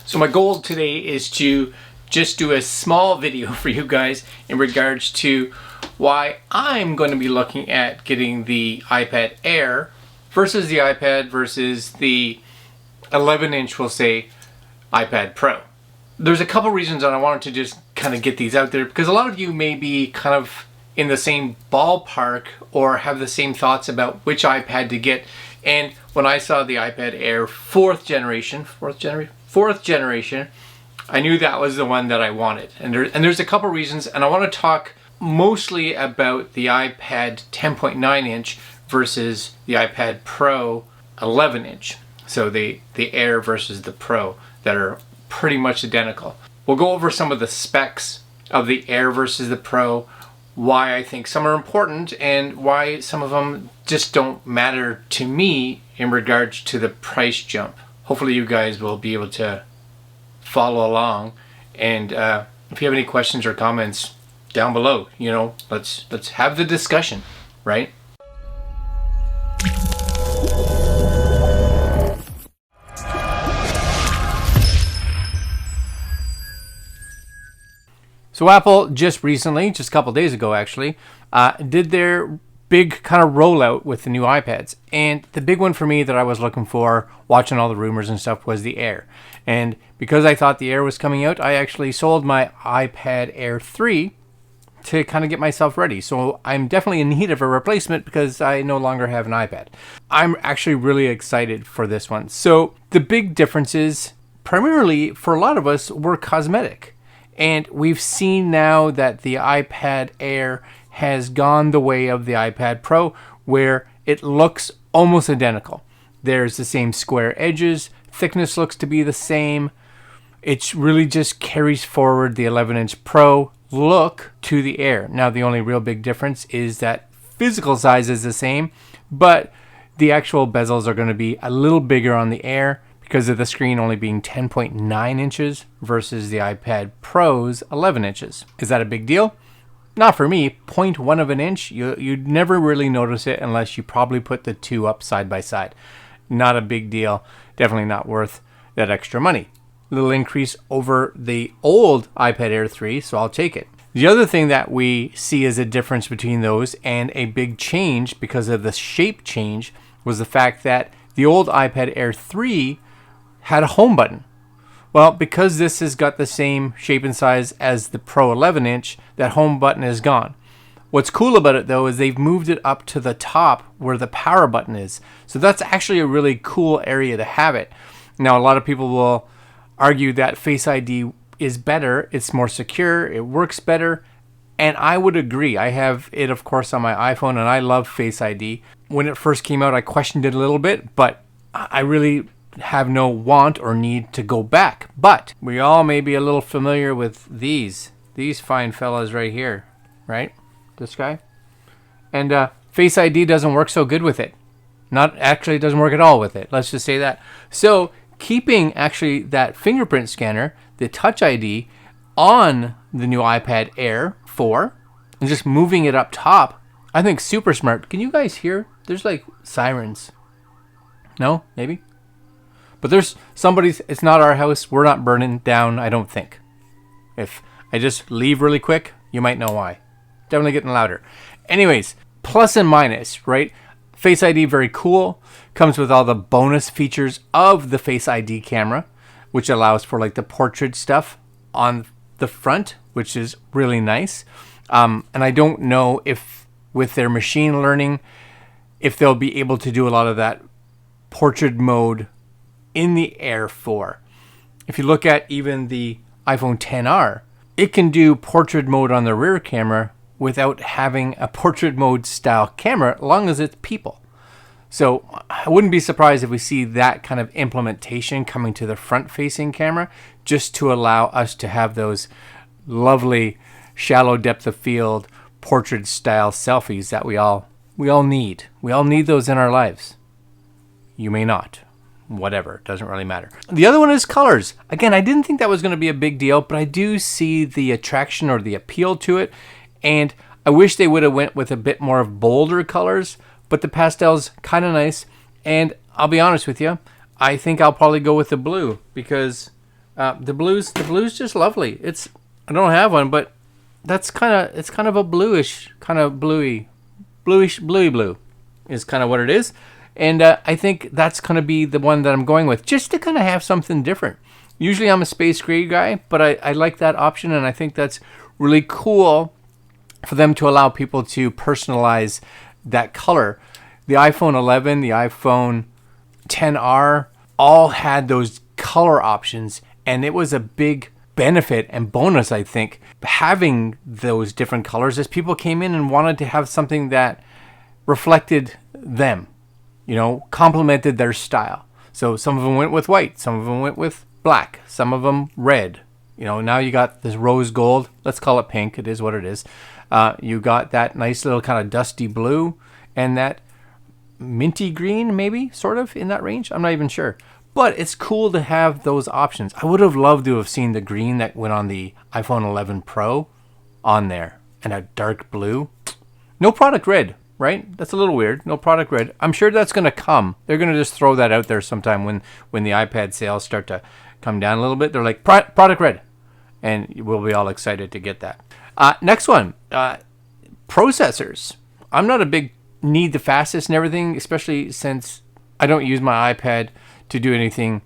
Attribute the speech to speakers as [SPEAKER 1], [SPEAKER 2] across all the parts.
[SPEAKER 1] So my goal today is to just do a small video for you guys in regards to why I'm going to be looking at getting the iPad Air versus the iPad versus the 11-inch, we'll say, iPad Pro. There's a couple reasons that I wanted to just kind of get these out there because a lot of you may be kind of in the same ballpark or have the same thoughts about which iPad to get. And when I saw the iPad Air fourth generation, I knew that was the one that I wanted. And there's a couple reasons, and I want to talk mostly about the iPad 10.9 inch versus the iPad Pro 11 inch. So the Air versus the Pro that are pretty much identical. We'll go over some of the specs of the Air versus the Pro, why I think some are important and why some of them just don't matter to me in regards to the price jump. Hopefully you guys will be able to follow along, and if you have any questions or comments down below, let's have the discussion, right? So Apple just recently, just a couple days ago actually, did their big kind of rollout with the new iPads. And the big one for me that I was looking for, watching all the rumors and stuff, was the Air. And because I thought the Air was coming out, I actually sold my iPad Air 3 to kind of get myself ready. So I'm definitely in need of a replacement because I no longer have an iPad. I'm actually really excited for this one. So the big differences, primarily for a lot of us, were cosmetic. And we've seen now that the iPad Air has gone the way of the iPad Pro, where it looks almost identical. There's the same square edges, thickness looks to be the same. It really just carries forward the 11-inch Pro look to the Air. Now the only real big difference is that physical size is the same, but the actual bezels are going to be a little bigger on the Air because of the screen only being 10.9 inches versus the iPad Pro's 11 inches. Is that a big deal? Not for me. 0.1 of an inch, you'd never really notice it unless you probably put the two up side by side. Not a big deal. Definitely not worth that extra money. Little increase over the old iPad Air 3, so I'll take it. The other thing that we see as a difference between those and a big change because of the shape change was the fact that the old iPad Air 3 had a home button. Well, because this has got the same shape and size as the Pro 11-inch, that home button is gone. What's cool about it, though, is they've moved it up to the top where the power button is. So that's actually a really cool area to have it. Now, a lot of people will argue that Face ID is better, it's more secure, it works better, and I would agree. I have it, of course, on my iPhone, and I love Face ID. When it first came out, I questioned it a little bit, but I really have no want or need to go back. But we all may be a little familiar with these fine fellas right here, right? This guy. And Face ID doesn't work so good with it. It doesn't work at all with it. Let's just say that. So keeping actually that fingerprint scanner, the Touch ID, on the new iPad Air 4 and just moving it up top, I think super smart. Can you guys hear? There's like sirens. No? Maybe? But there's somebody's, it's not our house. We're not burning down, I don't think. If I just leave really quick, you might know why. Definitely getting louder. Anyways, plus and minus, right? Face ID, very cool. Comes with all the bonus features of the Face ID camera, which allows for like the portrait stuff on the front, which is really nice. And I don't know if with their machine learning, if they'll be able to do a lot of that portrait mode in the Air 4. If you look at even the iPhone XR, it can do portrait mode on the rear camera without having a portrait mode style camera, as long as it's people. So I wouldn't be surprised if we see that kind of implementation coming to the front facing camera, just to allow us to have those lovely shallow depth of field portrait style selfies that we all need. We all need those in our lives. You may not. Whatever, doesn't really matter. The other one is colors. Again, I didn't think that was going to be a big deal, but I do see the attraction or the appeal to it, and I wish they would have went with a bit more of bolder colors, but the pastel's kind of nice, and I'll be honest with you, I think I'll probably go with the blue because The blue's just lovely. I don't have one, but it's kind of a bluish, kind of bluish blue is kind of what it is. And I think that's going to be the one that I'm going with, just to kind of have something different. Usually I'm a space gray guy, but I like that option, and I think that's really cool for them to allow people to personalize that color. The iPhone 11, the iPhone 10R all had those color options, and it was a big benefit and bonus, I think, having those different colors, as people came in and wanted to have something that reflected them, complemented their style. So some of them went with white, some of them went with black, some of them red. Now you got this rose gold. Let's call it pink. It is what it is. You got that nice little kind of dusty blue and that minty green, maybe, sort of, in that range. I'm not even sure. But it's cool to have those options. I would have loved to have seen the green that went on the iPhone 11 Pro on there, and a dark blue. No product red, right? That's a little weird. No product red. I'm sure that's going to come. They're going to just throw that out there sometime when the iPad sales start to come down a little bit. They're like, product red. And we'll be all excited to get that. Next one, processors. I'm not a big need the fastest and everything, especially since I don't use my iPad to do anything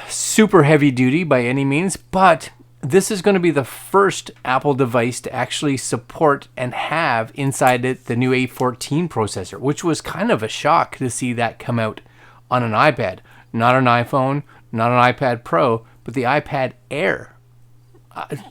[SPEAKER 1] super heavy duty by any means, but this is going to be the first Apple device to actually support and have inside it the new A14 processor, which was kind of a shock to see that come out on an iPad. Not an iPhone, not an iPad Pro, but the iPad Air.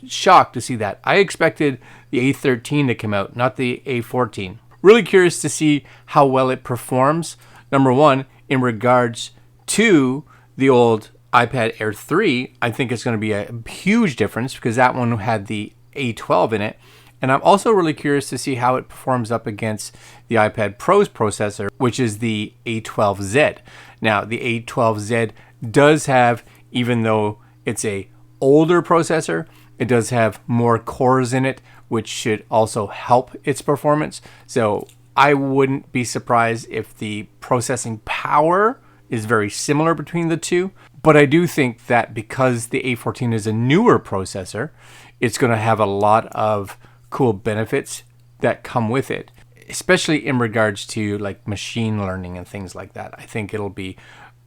[SPEAKER 1] Shocked to see that. I expected the A13 to come out, not the A14. Really curious to see how well it performs. Number one, in regards to the old iPad Air 3, I think it's going to be a huge difference because that one had the A12 in it. And I'm also really curious to see how it performs up against the iPad Pro's processor, which is the A12Z. Now, the A12Z does have, even though it's a older processor, it does have more cores in it, which should also help its performance. So I wouldn't be surprised if the processing power is very similar between the two. But I do think that because the A14 is a newer processor, it's going to have a lot of cool benefits that come with it, especially in regards to like machine learning and things like that. I think it'll be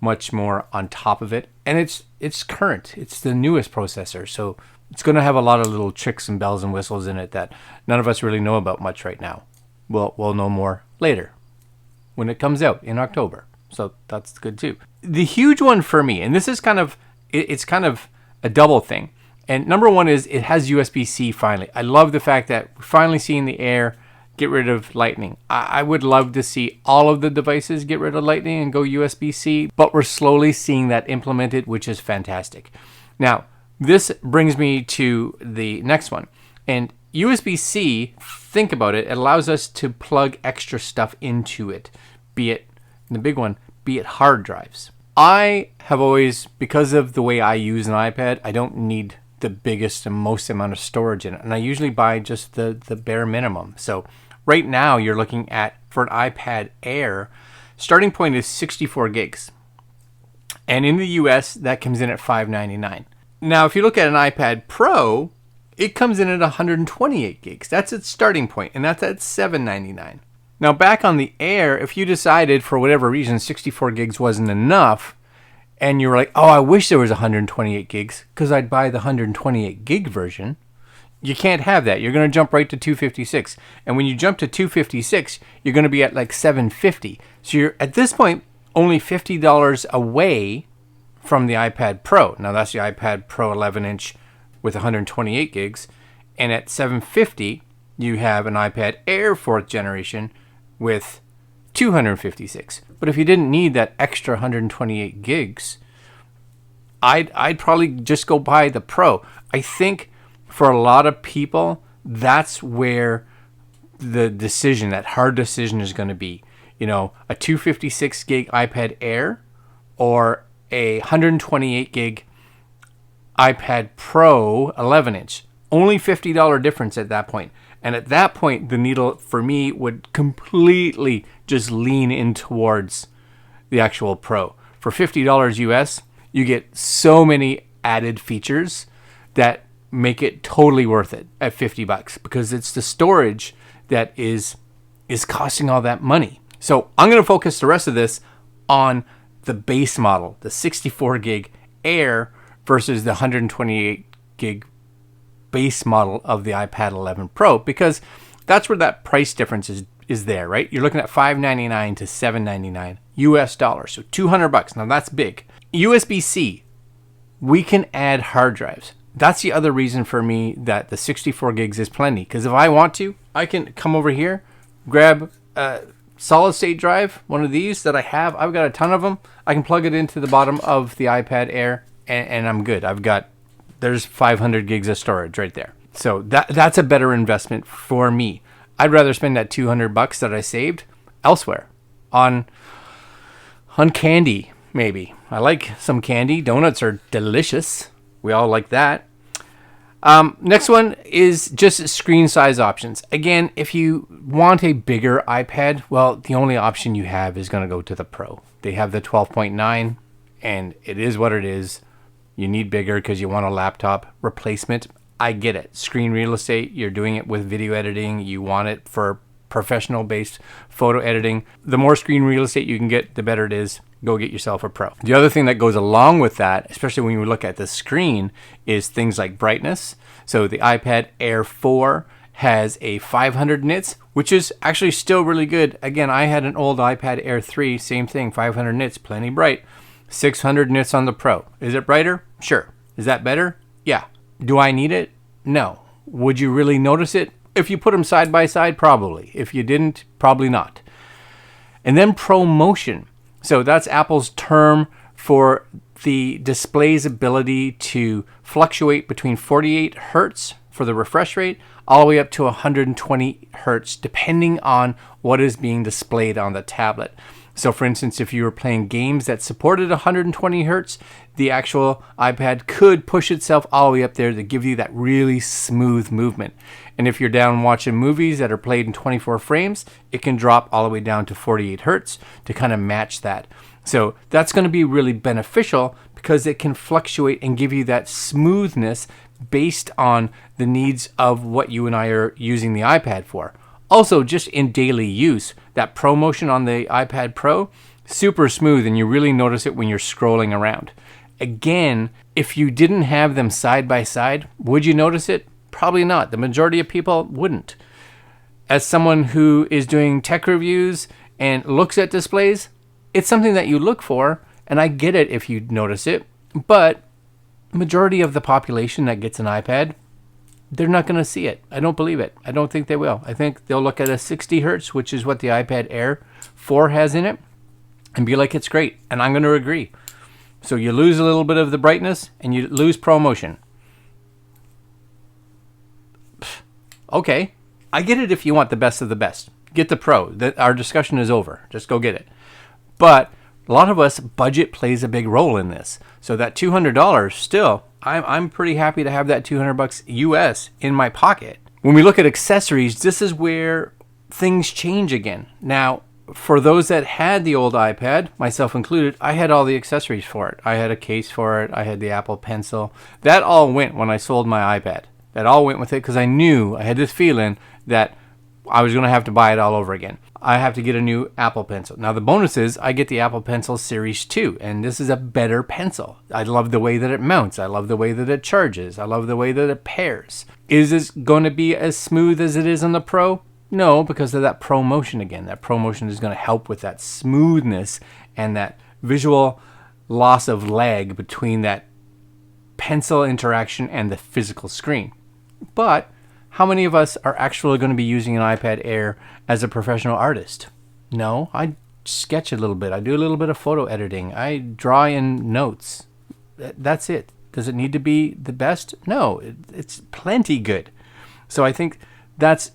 [SPEAKER 1] much more on top of it. And it's current. It's the newest processor. So it's going to have a lot of little tricks and bells and whistles in it that none of us really know about much right now. We'll know more later when it comes out in October. So that's good too. The huge one for me, and this is it's kind of a double thing. And number one is it has USB-C finally. I love the fact that we're finally seeing the Air get rid of Lightning. I would love to see all of the devices get rid of Lightning and go USB-C, but we're slowly seeing that implemented, which is fantastic. Now, this brings me to the next one. And USB-C, think about it, it allows us to plug extra stuff into it, be it, the big one, be it hard drives. I have always, because of the way I use an iPad, I don't need the biggest and most amount of storage in it. And I usually buy just the bare minimum. So right now you're looking at, for an iPad Air, starting point is 64 gigs. And in the US, that comes in at $599. Now, if you look at an iPad Pro, it comes in at 128 gigs. That's its starting point, and that's at $799. Now, back on the Air, if you decided for whatever reason 64 gigs wasn't enough, and you were like, oh, I wish there was 128 gigs, because I'd buy the 128 gig version, you can't have that. You're going to jump right to 256. And when you jump to 256, you're going to be at like 750. So you're, at this point, only $50 away from the iPad Pro. Now, that's the iPad Pro 11-inch with 128 gigs. And at $750, you have an iPad Air 4th generation with 256. But if you didn't need that extra 128 gigs, I'd probably just go buy the Pro. I think for a lot of people, that's where the decision, that hard decision is going to be. You know, a 256 gig iPad Air or a 128 gig iPad Pro 11-inch. Only $50 difference at that point. And at that point, the needle for me would completely just lean in towards the actual Pro. For $50 US, you get so many added features that make it totally worth it at $50, because it's the storage that is costing all that money. So I'm going to focus the rest of this on the base model, the 64 gig Air versus the 128 gig base model of the iPad 11 Pro, because that's where that price difference is there, right? You're looking at $599 to $799 US dollars, so $200. Now that's big. USB-C, we can add hard drives. That's the other reason for me that the 64 gigs is plenty, because if I want to, I can come over here, grab a solid state drive, one of these that I have. I've got a ton of them. I can plug it into the bottom of the iPad Air, and I'm good. There's 500 gigs of storage right there. So that's a better investment for me. I'd rather spend that $200 that I saved elsewhere on candy, maybe. I like some candy. Donuts are delicious. We all like that. Next one is just screen size options. Again, if you want a bigger iPad, well, the only option you have is going to go to the Pro. They have the 12.9, and it is what it is. You need bigger because you want a laptop replacement. I get it. Screen real estate, you're doing it with video editing. You want it for professional-based photo editing. The more screen real estate you can get, the better it is. Go get yourself a Pro. The other thing that goes along with that, especially when you look at the screen, is things like brightness. So the iPad Air 4 has a 500 nits, which is actually still really good. Again, I had an old iPad Air 3, same thing, 500 nits, plenty bright. 600 nits on the Pro. Is it brighter? Sure. Is that better? Yeah. Do I need it? No. Would you really notice it? If you put them side by side, probably. If you didn't, probably not. And then ProMotion. So that's Apple's term for the display's ability to fluctuate between 48 hertz for the refresh rate all the way up to 120 hertz, depending on what is being displayed on the tablet. So for instance, if you were playing games that supported 120 hertz, the actual iPad could push itself all the way up there to give you that really smooth movement. And if you're down watching movies that are played in 24 frames, it can drop all the way down to 48 hertz to kind of match that. So that's going to be really beneficial because it can fluctuate and give you that smoothness based on the needs of what you and I are using the iPad for. Also, just in daily use, that ProMotion on the iPad Pro, super smooth, and you really notice it when you're scrolling around. Again, if you didn't have them side by side, would you notice it? Probably not. The majority of people wouldn't. As someone who is doing tech reviews and looks at displays, it's something that you look for, and I get it if you notice it, but majority of the population that gets an iPad, they're not going to see it. I don't believe it. I don't think they will. I think they'll look at a 60 hertz, which is what the iPad Air 4 has in it, and be like, it's great. And I'm going to agree. So you lose a little bit of the brightness, and you lose ProMotion. Okay. I get it if you want the best of the best. Get the Pro. Our discussion is over. Just go get it. But a lot of us, budget plays a big role in this. So that $200 still, I'm pretty happy to have that $200 US in my pocket. When we look at accessories, this is where things change again. Now, for those that had the old iPad, myself included, I had all the accessories for it. I had a case for it. I had the Apple Pencil. That all went when I sold my iPad. That all went with it because I knew, I had this feeling that I was going to have to buy it all over again. I have to get a new Apple Pencil. Now the bonus is I get the Apple Pencil Series 2, and this is a better pencil. I love the way that it mounts. I love the way that it charges. I love the way that it pairs. Is this going to be as smooth as it is on the Pro? No, because of that ProMotion again. That ProMotion is going to help with that smoothness and that visual loss of lag between that pencil interaction and the physical screen. But how many of us are actually going to be using an iPad Air as a professional artist? No, I sketch a little bit. I do a little bit of photo editing. I draw in notes. That's it. Does it need to be the best? No, it's plenty good. So I think that's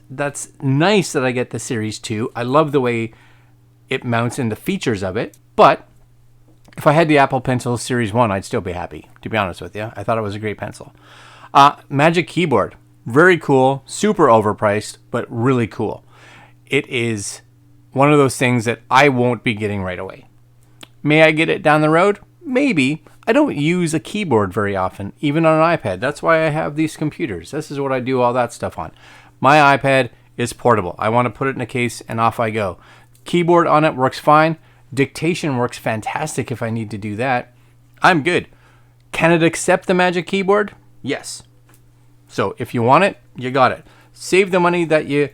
[SPEAKER 1] nice that I get the Series 2. I love the way it mounts and the features of it. But if I had the Apple Pencil Series 1, I'd still be happy, to be honest with you. I thought it was a great pencil. Magic Keyboard. Very cool, super overpriced, but really cool. It is one of those things that I won't be getting right away. May I get it down the road? Maybe. I don't use a keyboard very often, even on an iPad. That's why I have these computers. This is what I do all that stuff on. My iPad is portable. I want to put it in a case and off I go. Keyboard on it works fine. Dictation works fantastic if I need to do that. I'm good. Can it accept the Magic Keyboard? Yes. So if you want it, you got it. Save the money that you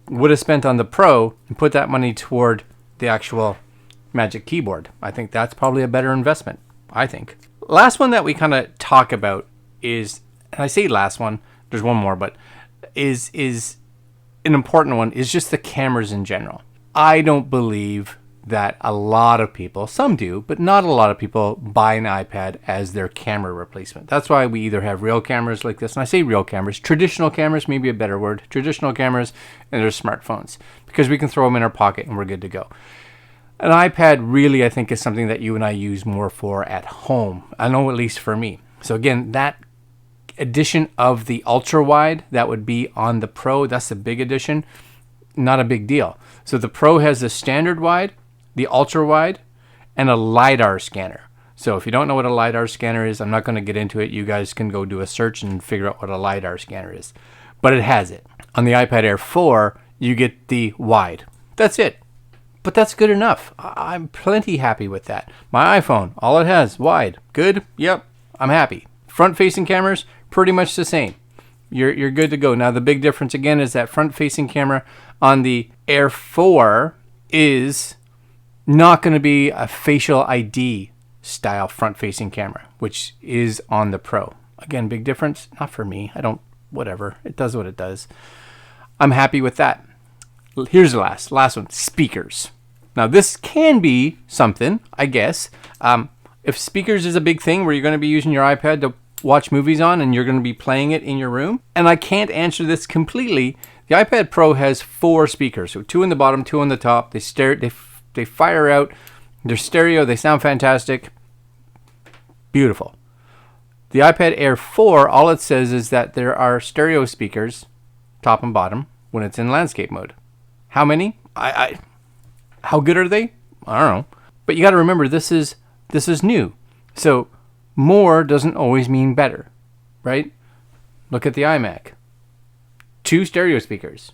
[SPEAKER 1] would have spent on the Pro and put that money toward the actual Magic Keyboard. I think that's probably a better investment, I think. Last one that we kind of talk about is, and I say last one, there's one more, but is an important one, is just the cameras in general. I don't believe that a lot of people, some do, but not a lot of people buy an iPad as their camera replacement. That's why we either have real cameras like this, and I say real cameras, traditional cameras, maybe a better word, traditional cameras, and there's smartphones, because we can throw them in our pocket and we're good to go. An iPad really, I think, is something that you and I use more for at home. I know, at least for me. So again, that edition of the ultra wide that would be on the Pro, that's the big edition, not a big deal. So the Pro has the standard wide, the ultra wide, and a LiDAR scanner. So if you don't know what a LiDAR scanner is, I'm not going to get into it. You guys can go do a search and figure out what a LiDAR scanner is. But it has it. On the iPad Air 4, you get the wide. That's it. But that's good enough. I'm plenty happy with that. My iPhone, all it has, wide. Good? Yep. I'm happy. Front-facing cameras, pretty much the same. You're good to go. Now, the big difference, again, is that front-facing camera on the Air 4 is not going to be a facial ID style front-facing camera, which is on the Pro. Again, big difference. Not for me. Whatever. It does what it does. I'm happy with that. Here's the last one. Speakers. Now, this can be something, I guess. If speakers is a big thing where you're going to be using your iPad to watch movies on and you're going to be playing it in your room, and I can't answer this completely. The iPad Pro has 4 speakers, so 2 in the bottom, 2 on the top. They fire out. They're stereo. They sound fantastic. Beautiful. The iPad Air 4, all it says is that there are stereo speakers, top and bottom, when it's in landscape mode. How many? How good are they? I don't know. But you got to remember, this is new. So more doesn't always mean better, right? Look at the iMac. 2 stereo speakers.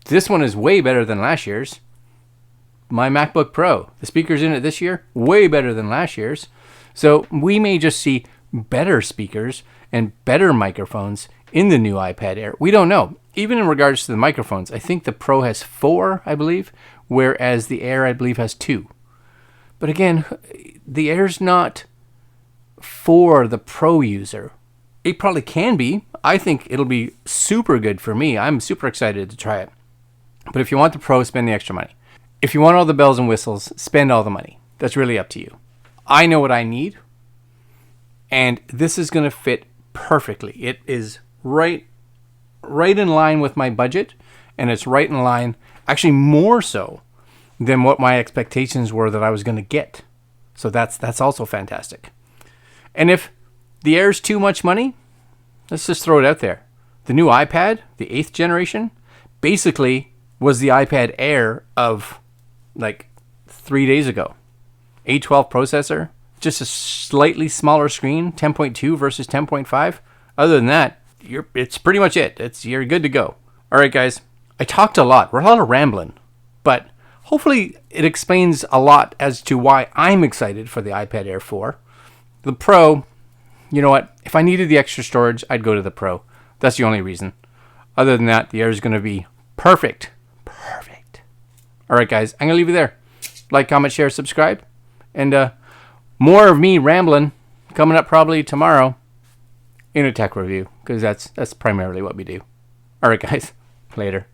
[SPEAKER 1] This one is way better than last year's. My MacBook Pro, the speakers in it this year, way better than last year's. So we may just see better speakers and better microphones in the new iPad Air. We don't know. Even in regards to the microphones, I think the Pro has 4, I believe, whereas the Air, I believe, has 2. But again, the Air's not for the Pro user. It probably can be. I think it'll be super good for me. I'm super excited to try it. But if you want the Pro, spend the extra money. If you want all the bells and whistles, spend all the money. That's really up to you. I know what I need, and this is going to fit perfectly. It is right in line with my budget, and it's right in line, actually more so than what my expectations were that I was going to get. So that's also fantastic. And if the Air's too much money, let's just throw it out there. The new iPad, the 8th generation, basically was the iPad Air of like 3 days ago. A12 processor, just a slightly smaller screen, 10.2 versus 10.5. Other than that, it's pretty much it. You're good to go. All right, guys. I talked a lot. We're a lot of rambling, but hopefully it explains a lot as to why I'm excited for the iPad Air 4. The Pro, you know what? If I needed the extra storage, I'd go to the Pro. That's the only reason. Other than that, the Air is going to be perfect. Perfect. All right, guys. I'm going to leave you there. Like, comment, share, subscribe. And more of me rambling coming up probably tomorrow in a tech review, because that's primarily what we do. All right, guys. Later.